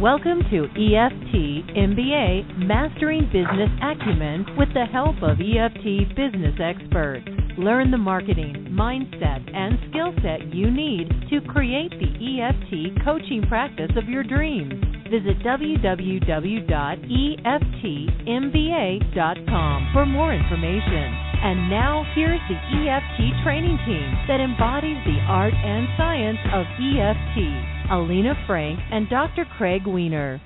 Welcome to EFT MBA, Mastering Business Acumen with the help of EFT business experts. Learn the marketing, mindset, and skill set you need to create the EFT coaching practice of your dreams. Visit www.eftmba.com for more information. And now, here's the EFT training team that embodies the art and science of EFT. Alina Frank and Dr. Craig Weiner.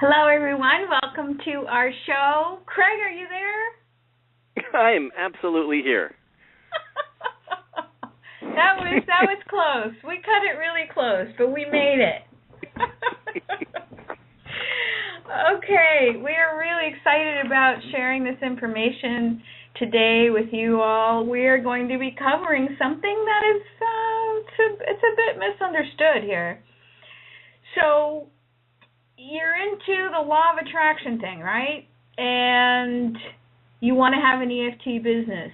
Hello, everyone. Welcome to our show. Craig, are you there? I'm absolutely here. That was close. We cut it really close, but we made it. Okay, we are really excited about sharing this information today with you all. We are going to be covering something that is it's a bit misunderstood here. So you're into the law of attraction thing, right? And you want to have an EFT business.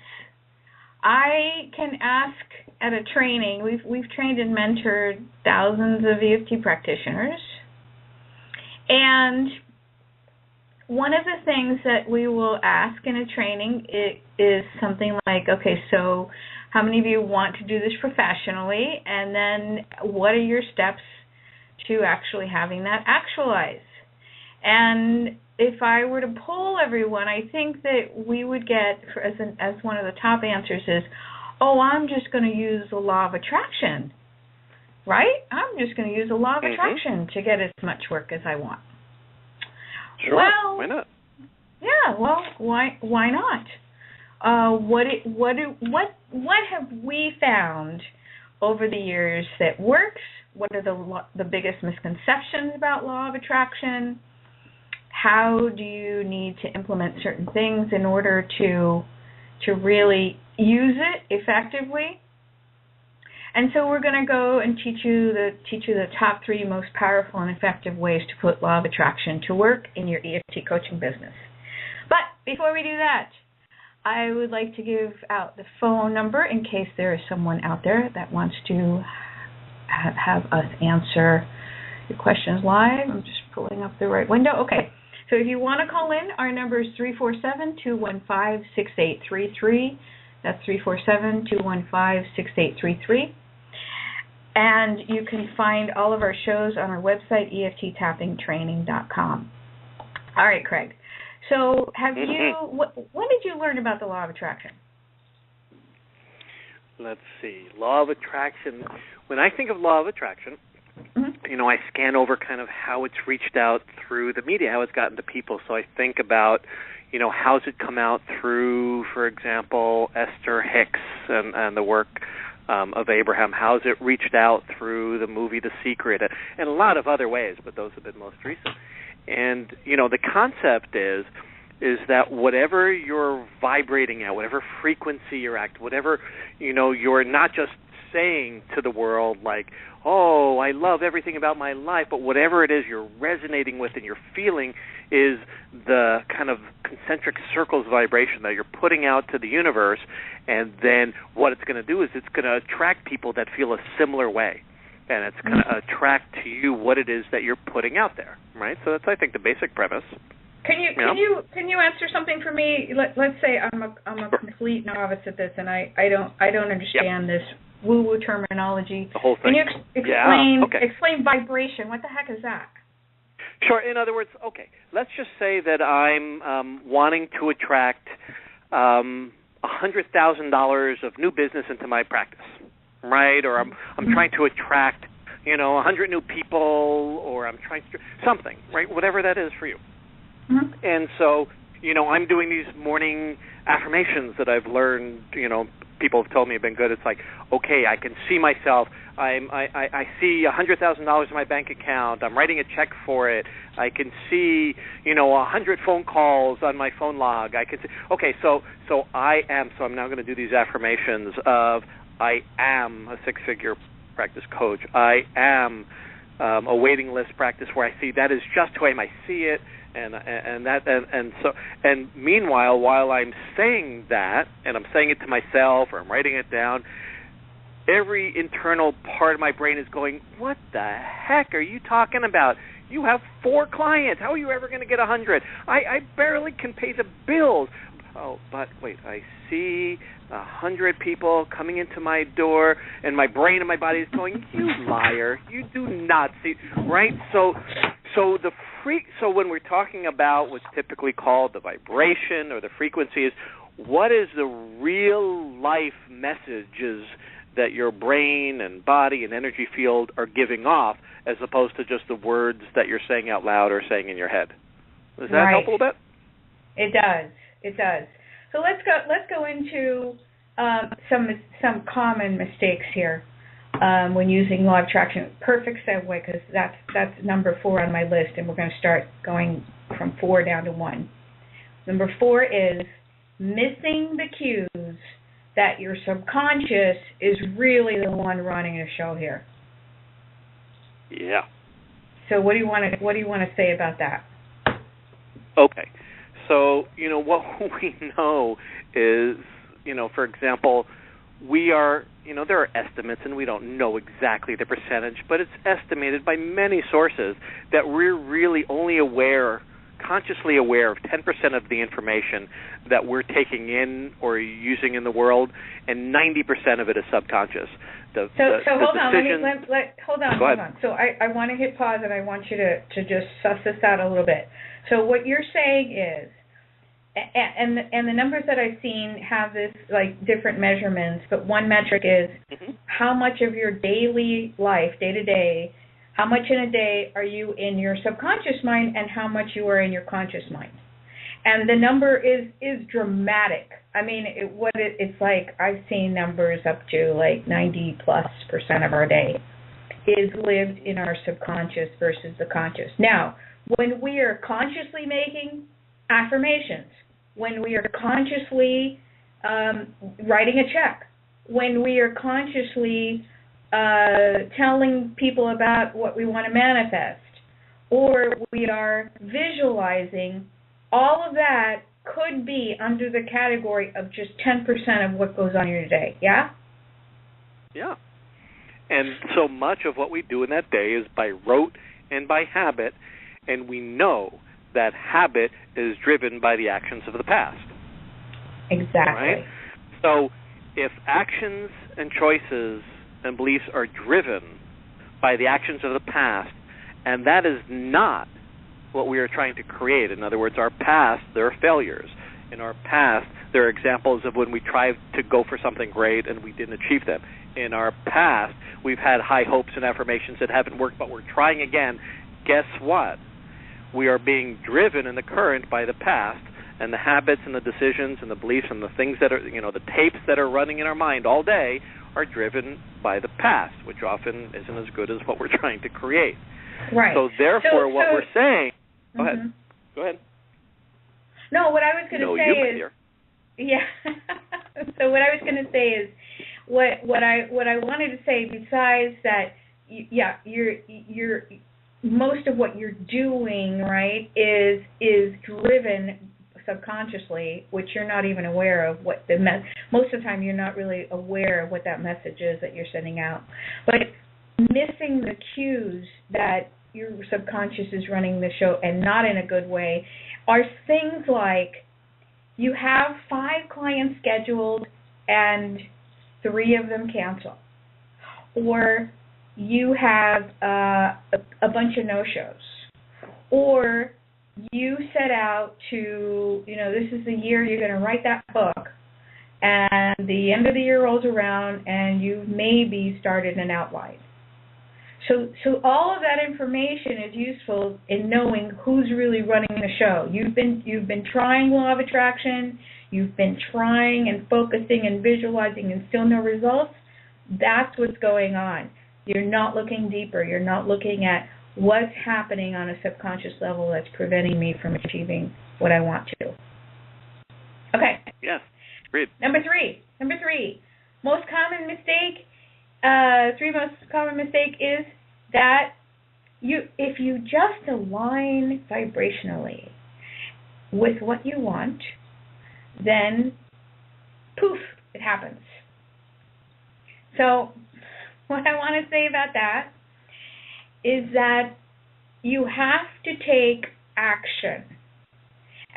I can ask at a training. We've trained and mentored thousands of EFT practitioners, and one of the things that we will ask in a training is something like, okay, so how many of you want to do this professionally? And then what are your steps to actually having that actualize? And if I were to poll everyone, I think that we would get, as one of the top answers is, oh, I'm just going to use the law of attraction, right? I'm just going to use the law of attraction to get as much work as I want. Sure. Well, why not? Yeah. Well, why not? What have we found over the years that works? What are the biggest misconceptions about law of attraction? How do you need to implement certain things in order to really use it effectively? And so we're going to go and teach you the top 3 most powerful and effective ways to put law of attraction to work in your EFT coaching business. But before we do that, I would like to give out the phone number in case there is someone out there that wants to have us answer your questions live. I'm just pulling up the right window. Okay. So if you want to call in, our number is 347-215-6833. That's 347-215-6833. And you can find all of our shows on our website, EFTtappingtraining.com. All right, Craig. So when did you learn about the law of attraction? Let's see. Law of attraction. When I think of law of attraction, I scan over kind of how it's reached out through the media, how it's gotten to people. So I think about, how's it come out through, for example, Esther Hicks and the work of Abraham. How's it reached out through the movie The Secret, and a lot of other ways, but those have been most recent. And, the concept is that whatever you're vibrating at, whatever frequency you're at, whatever, you're not just saying to the world like, oh, I love everything about my life, but whatever it is you're resonating with and you're feeling is the kind of concentric circles vibration that you're putting out to the universe, and then what it's going to do is it's going to attract people that feel a similar way, and it's going to attract to you what it is that you're putting out there, right? So that's, I think, the basic premise. Can you answer something for me? Let's say I'm a complete novice at this, and I don't understand this woo-woo terminology. The whole thing. Can you explain vibration? What the heck is that? Sure. In other words, okay, let's just say that I'm wanting to attract $100,000 of new business into my practice, right? Or I'm trying to attract 100 new people, or I'm trying to something, right? Whatever that is for you. And so, I'm doing these morning affirmations that I've learned, people have told me have been good. It's like, okay, I can see myself. I see $100,000 in my bank account. I'm writing a check for it. I can see, 100 phone calls on my phone log. I can see. Okay, so I am. So I'm now going to do these affirmations of I am a 6-figure practice coach. I am a waiting list practice where I see that is just who I am. I see it. And meanwhile, while I'm saying that, and I'm saying it to myself, or I'm writing it down, every internal part of my brain is going, what the heck are you talking about? You have 4 clients. How are you ever going to get 100? I barely can pay the bills. Oh, but wait, I see 100 people coming into my door, and my brain and my body is going, you liar, you do not see, right? So when we're talking about what's typically called the vibration or the frequency is, what is the real life messages that your brain and body and energy field are giving off, as opposed to just the words that you're saying out loud or saying in your head? Does that help a little bit? It does. It does. So let's go into some common mistakes here when using law of attraction. Perfect segue, because that's number 4 on my list, and we're going to start going from 4 down to 1. Number 4 is missing the cues that your subconscious is really the one running the show here. Yeah. So what do you want to say about that? Okay. So, what we know is, for example, we are, there are estimates, and we don't know exactly the percentage, but it's estimated by many sources that we're really only consciously aware of 10% of the information that we're taking in or using in the world, and 90% of it is subconscious. Hold on. Hold on. So I want to hit pause, and I want you to just suss this out a little bit. So what you're saying is, and the numbers that I've seen have this like different measurements, but one metric is how much of your daily life, day to day, how much in a day are you in your subconscious mind, and how much you are in your conscious mind. And the number is dramatic. I mean, it's like I've seen numbers up to like 90+% of our day is lived in our subconscious versus the conscious. Now, when we are consciously making affirmations, when we are consciously writing a check, when we are consciously telling people about what we want to manifest, or we are visualizing, all of that could be under the category of just 10% of what goes on in your day, yeah? Yeah. And so much of what we do in that day is by rote and by habit, and we know that habit is driven by the actions of the past. Exactly. Right? So if actions and choices and beliefs are driven by the actions of the past, and that is not what we are trying to create. In other words, our past, there are failures. In our past, there are examples of when we tried to go for something great and we didn't achieve them. In our past, we've had high hopes and affirmations that haven't worked, but we're trying again. Guess what? We are being driven in the current by the past, and the habits and the decisions and the beliefs and the things that are, the tapes that are running in our mind all day are driven by the past, which often isn't as good as what we're trying to create. Right. So therefore, what we're saying. Go ahead. Go ahead. No, what I was going to say is. Yeah. So what I was going to say is, what I wanted to say besides that, you're most of what you're doing, right, is driven subconsciously, which you're not even aware of what the most of the time you're not really aware of what that message is that you're sending out. But missing the cues that your subconscious is running the show, and not in a good way, are things like you have 5 clients scheduled and 3 of them cancel, or you have a bunch of no-shows, or you set out to, this is the year you're going to write that book, and the end of the year rolls around and you maybe started an outline. So all of that information is useful in knowing who's really running the show. You've been trying law of attraction, you've been trying and focusing and visualizing, and still no results. That's what's going on. You're not looking deeper. You're not looking at what's happening on a subconscious level that's preventing me from achieving what I want to. Okay. Yes. Great. Number three. Most common mistake. 3 most common mistake is that if you just align vibrationally with what you want, then poof, it happens. So what I want to say about that is that you have to take action.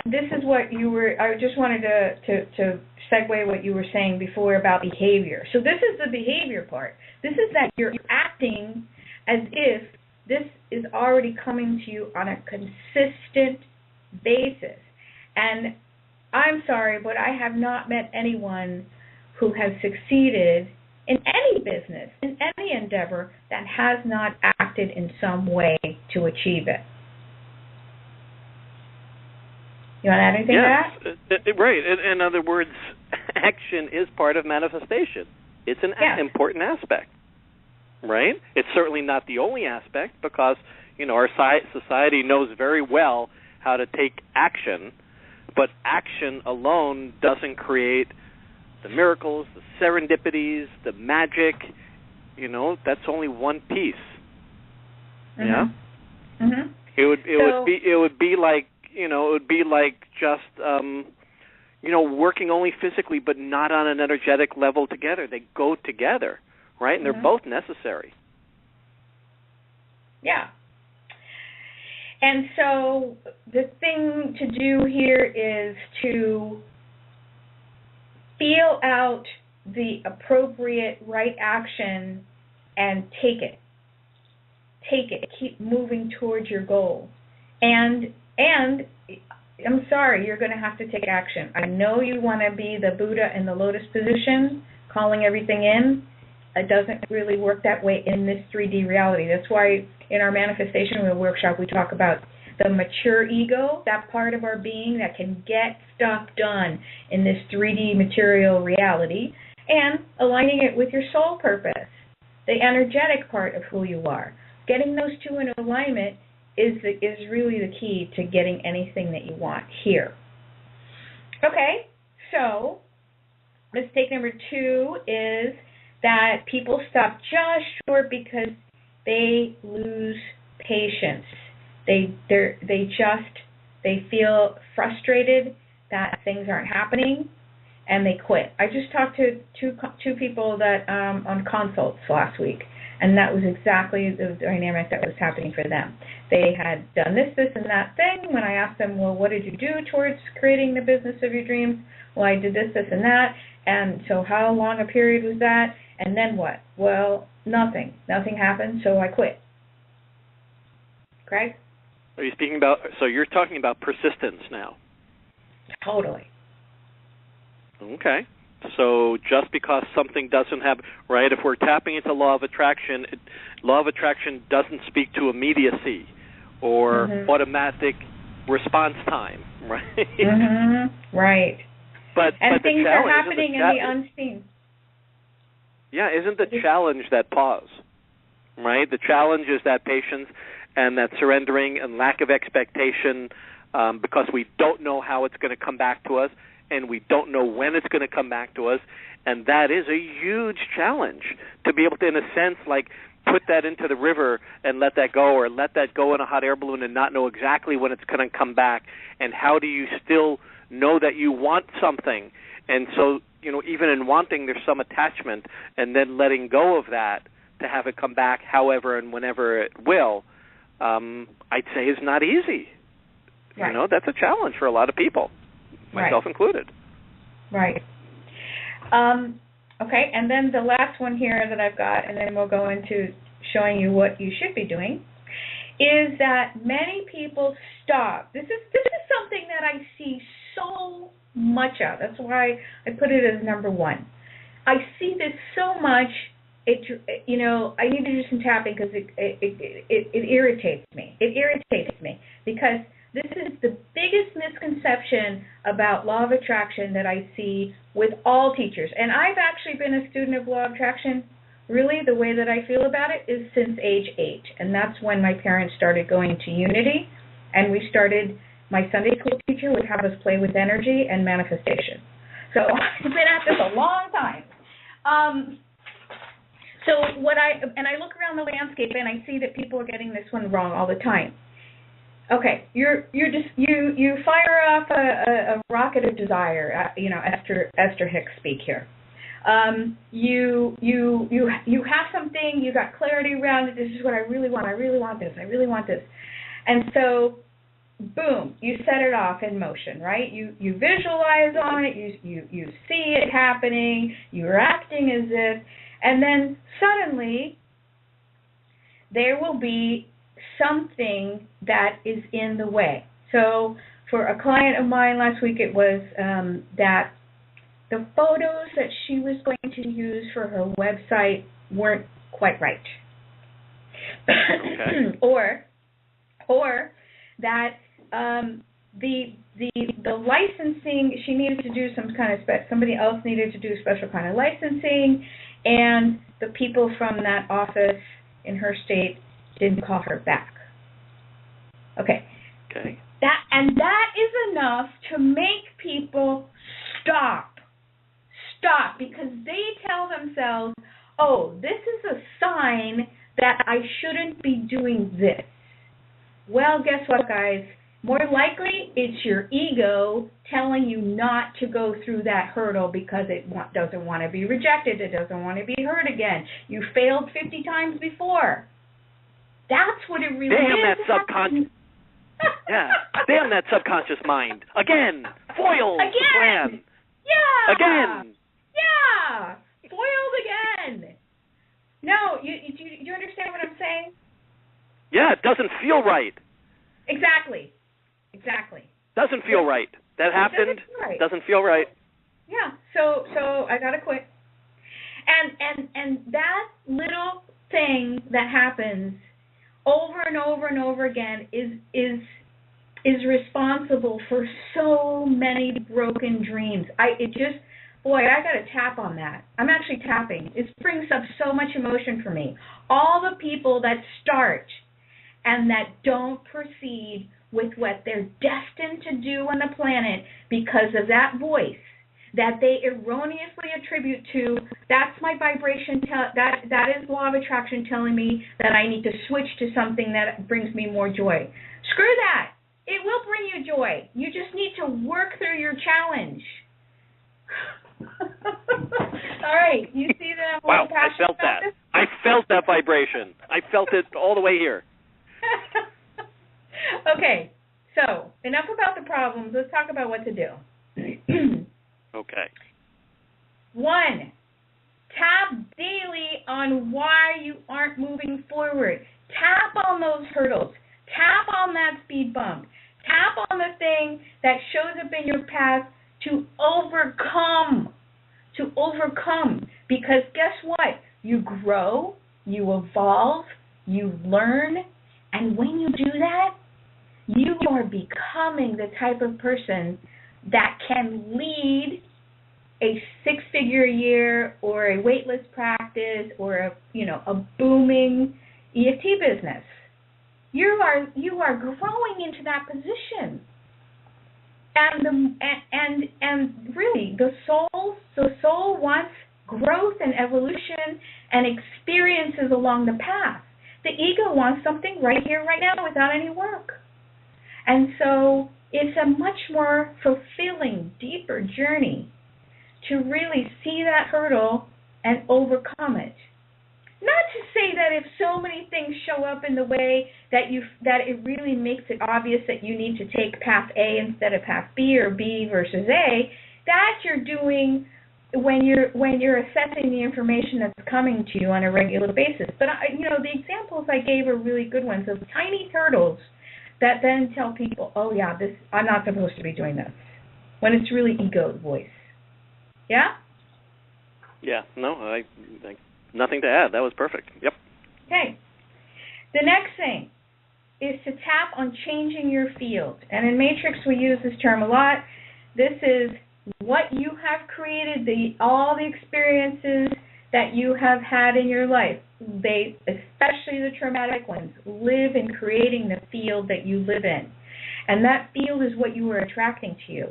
And this is what I just wanted to segue what you were saying before about behavior. So this is the behavior part. This is that you're acting as if this is already coming to you on a consistent basis. And I'm sorry, but I have not met anyone who has succeeded in any business, in any endeavor, that has not acted in some way to achieve it. You want to add anything to that? Right. In other words, action is part of manifestation. It's an important aspect, right? It's certainly not the only aspect because, our society knows very well how to take action, but action alone doesn't create the miracles, the serendipities, the magic. That's only one piece. Mm-hmm. Yeah. Mm-hmm. It would be like just working only physically, but not on an energetic level together. They go together, right? And they're both necessary. Yeah. And so the thing to do here is to feel out the appropriate right action and take it. Take it. Keep moving towards your goal. And I'm sorry, you're going to have to take action. I know you want to be the Buddha in the lotus position, calling everything in. It doesn't really work that way in this 3D reality. That's why in our manifestation workshop we talk about the mature ego, that part of our being that can get stuff done in this 3D material reality, and aligning it with your soul purpose, the energetic part of who you are. Getting those two in alignment is really the key to getting anything that you want here. Okay, so mistake number 2 is that people stop just short because they lose patience. They feel frustrated that things aren't happening, and they quit. I just talked to two people that on consults last week, and that was exactly the dynamic that was happening for them. They had done this, and that thing. When I asked them, well, what did you do towards creating the business of your dreams? Well, I did this, and that. And so how long a period was that? And then what? Well, nothing. Nothing happened, so I quit. Craig? Are you speaking about, so you're talking about persistence now? Totally. Okay. So just because something doesn't happen, right, if we're tapping into law of attraction, law of attraction doesn't speak to immediacy or automatic response time, right? Mm-hmm. Right. But things are happening in the unseen. Yeah, isn't the challenge that pause, right? The challenge is that patience and that surrendering and lack of expectation because we don't know how it's going to come back to us and we don't know when it's going to come back to us. And that is a huge challenge to be able to, in a sense, like put that into the river and let that go, or let that go in a hot air balloon and not know exactly when it's going to come back. And how do you still know that you want something? And so, even in wanting, there's some attachment, and then letting go of that to have it come back however and whenever it will, I'd say is not easy. Right. That's a challenge for a lot of people, myself included. Right. Okay, and then the last one here that I've got, and then we'll go into showing you what you should be doing, is that many people stop. This is something that I see so much of. That's why I put it as number 1. I see this so much. I need to do some tapping because it irritates me. It irritates me because this is the biggest misconception about law of attraction that I see with all teachers. And I've actually been a student of law of attraction. Really, the way that I feel about it is since age 8. And that's when my parents started going to Unity, and we started, my Sunday school teacher would have us play with energy and manifestation. So I've been at this a long time. So I look around the landscape and I see that people are getting this one wrong all the time. Okay, you fire off a rocket of desire. Esther Hicks speak here. You have something, you got clarity around it. This is what I really want. I really want this. I really want this. And so, boom, you set it off in motion, right? You visualize on it. You see it happening. You're acting as if, and then suddenly there will be something that is in the way. So for a client of mine last week, it was that the photos that she was going to use for her website weren't quite right. Okay. or that the licensing, she needed to do some kind of somebody else needed to do special kind of licensing, and the people from that office in her state didn't call her back. Okay. That is enough to make people stop because they tell themselves, oh, this is a sign that I shouldn't be doing this. Well, guess what, guys? More likely, it's your ego telling you not to go through that hurdle because it doesn't want to be rejected. It doesn't want to be hurt again. You failed 50 times before. That's what it really is. Damn that subconscious. Yeah. Damn that subconscious mind. Again. Foiled the plan. Yeah. Again. Yeah. Foiled again. No, you understand what I'm saying? Yeah, it doesn't feel right. Exactly. Doesn't feel right. That happened. Doesn't feel right. Yeah. So I gotta quit. And that little thing that happens over and over and over again is responsible for so many broken dreams. I gotta tap on that. I'm actually tapping. It brings up so much emotion for me. All the people that start and that don't proceed with what they're destined to do on the planet because of that voice that they erroneously attribute to, that's my vibration, that is law of attraction telling me that I need to switch to something that brings me more joy. Screw that. It will bring you joy. You just need to work through your challenge. All right, you see that I'm wow, passionate I felt about that. this? I felt that vibration. I felt it all the way here. Okay, so enough about the problems. Let's talk about what to do. Okay. 1, tap daily on why you aren't moving forward. Tap on those hurdles. Tap on that speed bump. Tap on the thing that shows up in your path to overcome. Because guess what? You grow, you evolve, you learn, and when you do that, you are becoming the type of person that can lead a 6-figure a year or a weightless practice or a booming EFT business. You are growing into that position. And really the soul wants growth and evolution and experiences along the path. The ego wants something right here, right now, without any work. And so it's a much more fulfilling, deeper journey to really see that hurdle and overcome it. Not to say that if so many things show up in the way that it really makes it obvious that you need to take path A instead of path B or B versus A, that you're doing when you're assessing the information that's coming to you on a regular basis. But the examples I gave are really good ones of tiny turtles that then tell people, oh yeah, I'm not supposed to be doing this, when it's really ego's voice. Yeah? Yeah, no, I nothing to add. That was perfect. Yep. Okay. The next thing is to tap on changing your field. And in Matrix, we use this term a lot. This is what you have created, all the experiences that you have had in your life. They, especially the traumatic ones, live in creating the field that you live in. And that field is what you are attracting to you.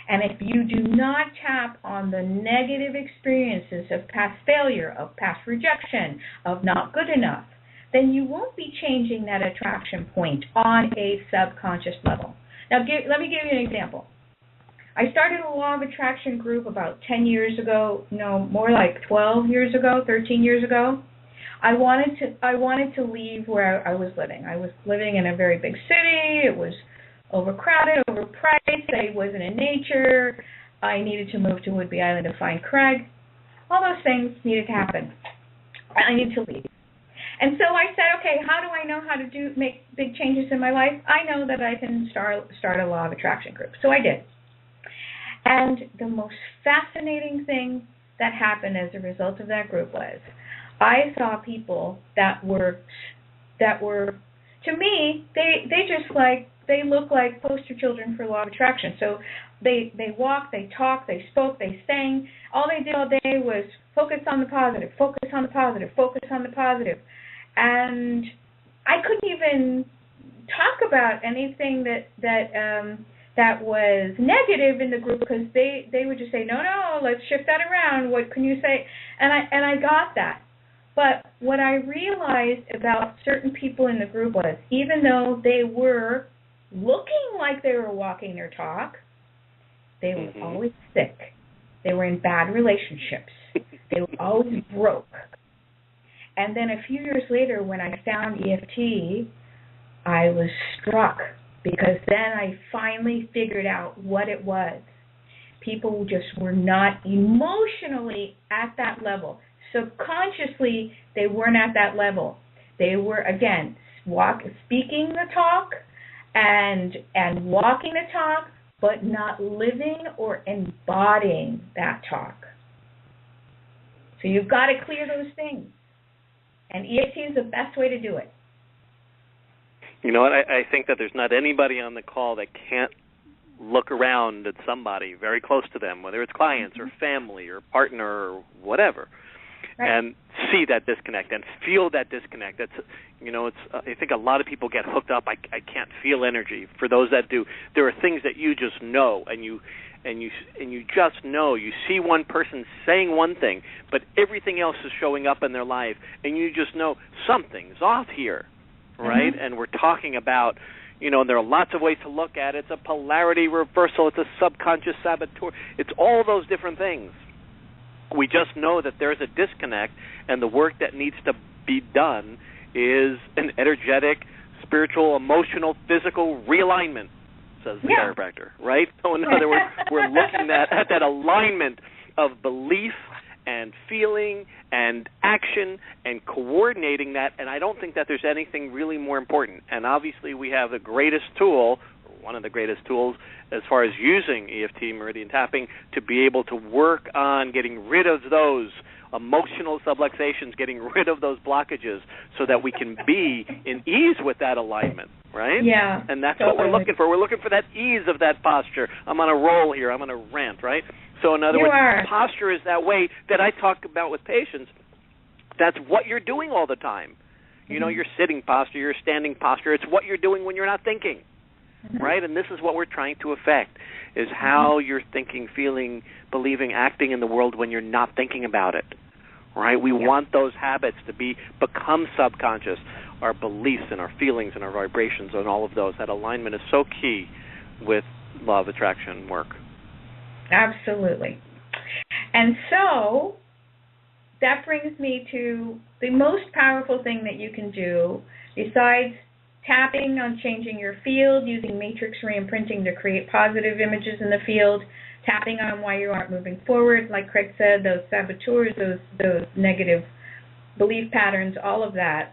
And if you do not tap on the negative experiences of past failure, of past rejection, of not good enough, then you won't be changing that attraction point on a subconscious level. Now, let me give you an example. I started a law of attraction group about 10 years ago, no, more like 12 years ago, 13 years ago. I wanted to leave where I was living. I was living in a very big city. It was overcrowded, overpriced. I wasn't in nature. I needed to move to Whidbey Island to find Craig. All those things needed to happen. I needed to leave. And so I said, okay, how do I know how to make big changes in my life? I know that I can start a law of attraction group. So I did. And the most fascinating thing that happened as a result of that group was I saw people that were to me, they look like poster children for law of attraction. So they walked, they talked, they spoke, they sang. All they did all day was focus on the positive, focus on the positive, focus on the positive. And I couldn't even talk about anything that was negative in the group, because they would just say, no, let's shift that around. What can you say? And I got that. But what I realized about certain people in the group was, even though they were looking like they were walking their talk, they were always sick. They were in bad relationships. They were always broke. And then a few years later, when I found EFT, I was struck, because then I finally figured out what it was. People just were not emotionally at that level. Subconsciously, they weren't at that level. They were, again, speaking the talk and walking the talk, but not living or embodying that talk. So you've got to clear those things. And EFT is the best way to do it. You know what? I think that there's not anybody on the call that can't look around at somebody very close to them, whether it's clients or family or partner or whatever, right, and see that disconnect and feel that disconnect. That's, I think a lot of people get hooked up. I can't feel energy. For those that do, there are things that you just know, and you just know. You see one person saying one thing, but everything else is showing up in their life, and you just know something's off here, right? And we're talking about, there are lots of ways to look at it. It's a polarity reversal. It's a subconscious saboteur. It's all those different things. We just know that there's a disconnect, and the work that needs to be done is an energetic, spiritual, emotional, physical realignment, says the chiropractor, right? So in other words, we're looking at that alignment of belief and feeling and action and coordinating that, and I don't think that there's anything really more important. And obviously we have the greatest tool, or one of the greatest tools, as far as using EFT, meridian tapping, to be able to work on getting rid of those emotional subluxations, getting rid of those blockages, so that we can be in ease with that alignment, right? Yeah. And that's what we're looking for. We're looking for that ease of that posture. I'm on a roll here. I'm on a rant, right? So in other words, posture is that way that I talk about with patients. That's what you're doing all the time. Your sitting posture, your standing posture. It's what you're doing when you're not thinking, right? And this is what we're trying to affect, is how you're thinking, feeling, believing, acting in the world when you're not thinking about it, right? We want those habits to become subconscious, our beliefs and our feelings and our vibrations and all of those. That alignment is so key with law of attraction work. Absolutely. And so that brings me to the most powerful thing that you can do, besides tapping on changing your field, using matrix reimprinting to create positive images in the field, tapping on why you aren't moving forward, like Craig said, those saboteurs, those negative belief patterns, all of that.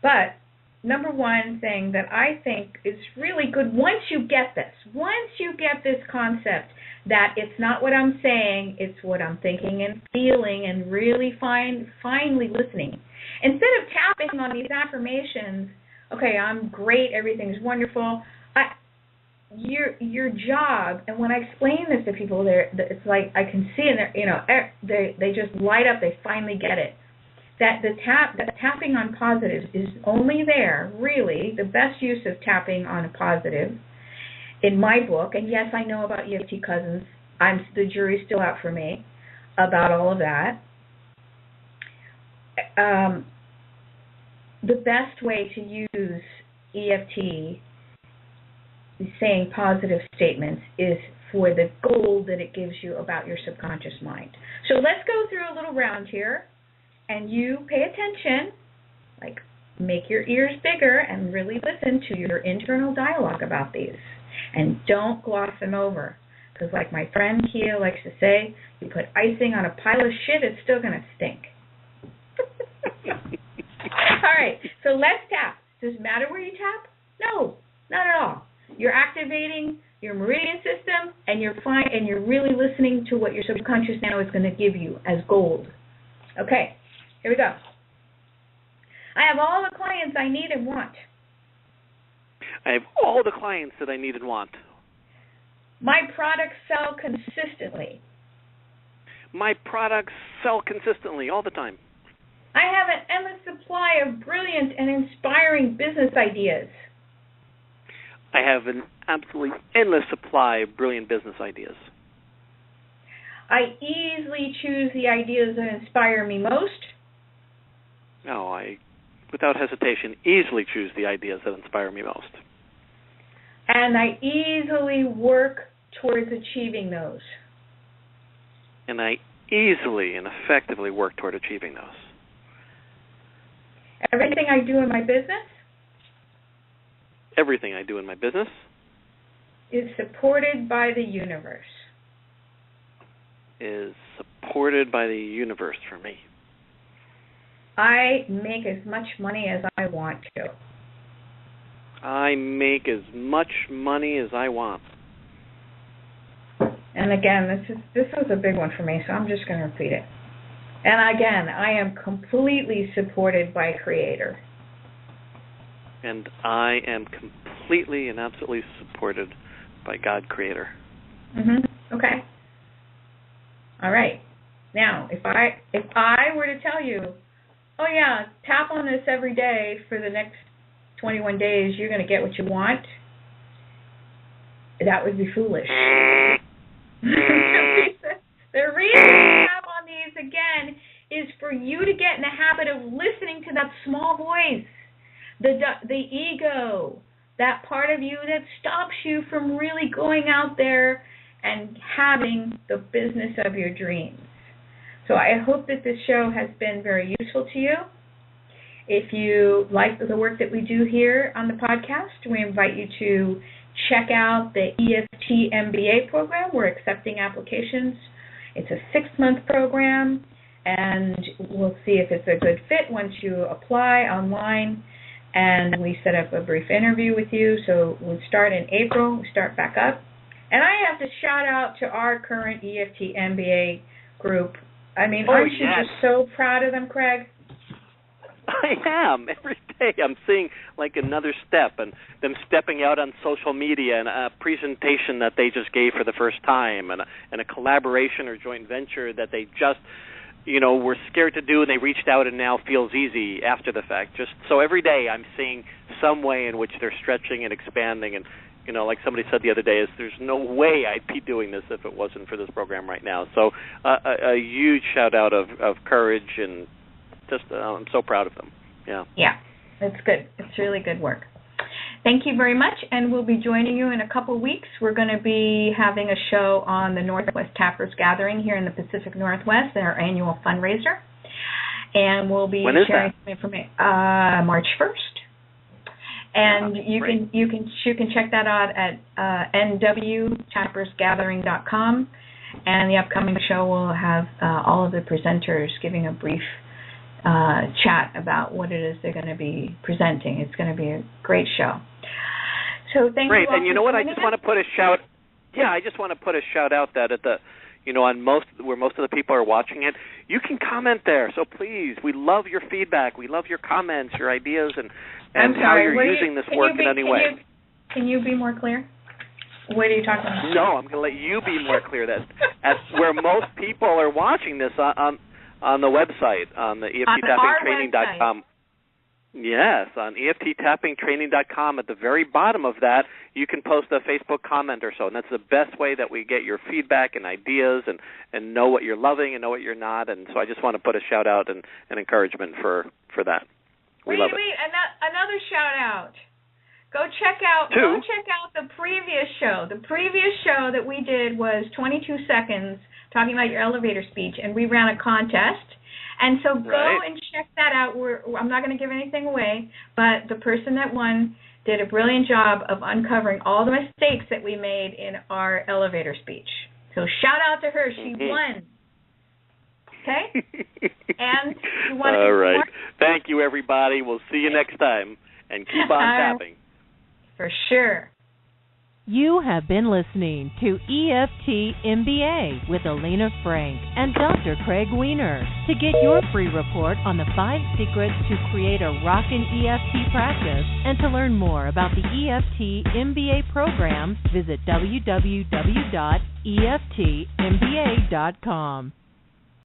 But number one thing that I think is really good, once you get this concept that it's not what I'm saying, it's what I'm thinking and feeling, and really finally listening. Instead of tapping on these affirmations, okay, I'm great, everything's wonderful, your job, and when I explain this to people, it's like I can see they just light up, they finally get it. That the tapping on positives is only there, really, the best use of tapping on a positive in my book, and yes, I know about EFT cousins. The jury's still out for me about all of that. The best way to use EFT, saying positive statements, is for the gold that it gives you about your subconscious mind. So let's go through a little round here, and you pay attention, like make your ears bigger and really listen to your internal dialogue about these. And don't gloss them over, because like my friend Kia likes to say, you put icing on a pile of shit, it's still going to stink. All right, so let's tap. Does it matter where you tap? No, not at all. You're activating your meridian system, and you're really listening to what your subconscious now is going to give you as gold. Okay, here we go. I have all the clients I need and want. I have all the clients that I need and want. My products sell consistently. My products sell consistently all the time. I have an endless supply of brilliant and inspiring business ideas. I have an absolutely endless supply of brilliant business ideas. I easily choose the ideas that inspire me most. No, I, without hesitation, easily choose the ideas that inspire me most. And I easily work towards achieving those. And I easily and effectively work toward achieving those. Everything I do in my business is supported by the universe. Is supported by the universe for me. I make as much money as I want to. I make as much money as I want. And again, this was a big one for me, so I'm just going to repeat it. And again, I am completely supported by Creator. And I am completely and absolutely supported by God, Creator. Okay. All right. Now, if I were to tell you, oh yeah, tap on this every day for the next 21 days, you're going to get what you want, that would be foolish. The reason to tap on these again is for you to get in the habit of listening to that small voice, the ego, that part of you that stops you from really going out there and having the business of your dreams. So I hope that this show has been very useful to you. If you like the work that we do here on the podcast, we invite you to check out the EFT MBA program. We're accepting applications. It's a 6-month program, and we'll see if it's a good fit once you apply online, and we set up a brief interview with you. So we'll start in April. We start back up. And I have to shout out to our current EFT MBA group. I mean, aren't you just so proud of them, Craig? I am. Every day I'm seeing like another step, and them stepping out on social media, and a presentation that they just gave for the first time, and a collaboration or joint venture that they just, were scared to do, and they reached out and now feels easy after the fact. Just so every day I'm seeing some way in which they're stretching and expanding, and like somebody said the other day, there's no way I'd be doing this if it wasn't for this program right now. So a huge shout out of courage, and just I'm so proud of them. Yeah, it's good. It's really good work. Thank you very much, and we'll be joining you in a couple weeks. We're going to be having a show on the Northwest Tappers Gathering here in the Pacific Northwest, our annual fundraiser, and we'll be sharing some information. March 1st. And you can check that out at nwtappersgathering.com, and the upcoming show will have all of the presenters giving a brief chat about what it is they're going to be presenting. It's going to be a great show. So thank you all. Great, and you know what? I just want to put a shout. Yeah, I just want to put a shout out that at the, on where most of the people are watching it, you can comment there. So please, we love your feedback. We love your comments, your ideas, and how you're using this work in any way. Can you be more clear? What are you talking about? No, I'm going to let you be more clear. That at where most people are watching this on the website, on the EFTtappingtraining.com. Yes, on EFTtappingtraining.com. At the very bottom of that, you can post a Facebook comment or so, and that's the best way that we get your feedback and ideas and know what you're loving and know what you're not. And so I just want to put a shout out and encouragement for that. We love it. Another shout out. Go check out the previous show. The previous show that we did was 22 seconds talking about your elevator speech, and we ran a contest. And so go and check that out. I'm not going to give anything away, but the person that won did a brilliant job of uncovering all the mistakes that we made in our elevator speech. So shout out to her. She won. Okay? And you want to all right. Thank you, everybody. We'll see you next time. And keep on tapping. For sure. You have been listening to EFT MBA with Elena Frank and Dr. Craig Weiner. To get your free report on the 5 secrets to create a rockin' EFT practice and to learn more about the EFT MBA program, visit www.eftmba.com.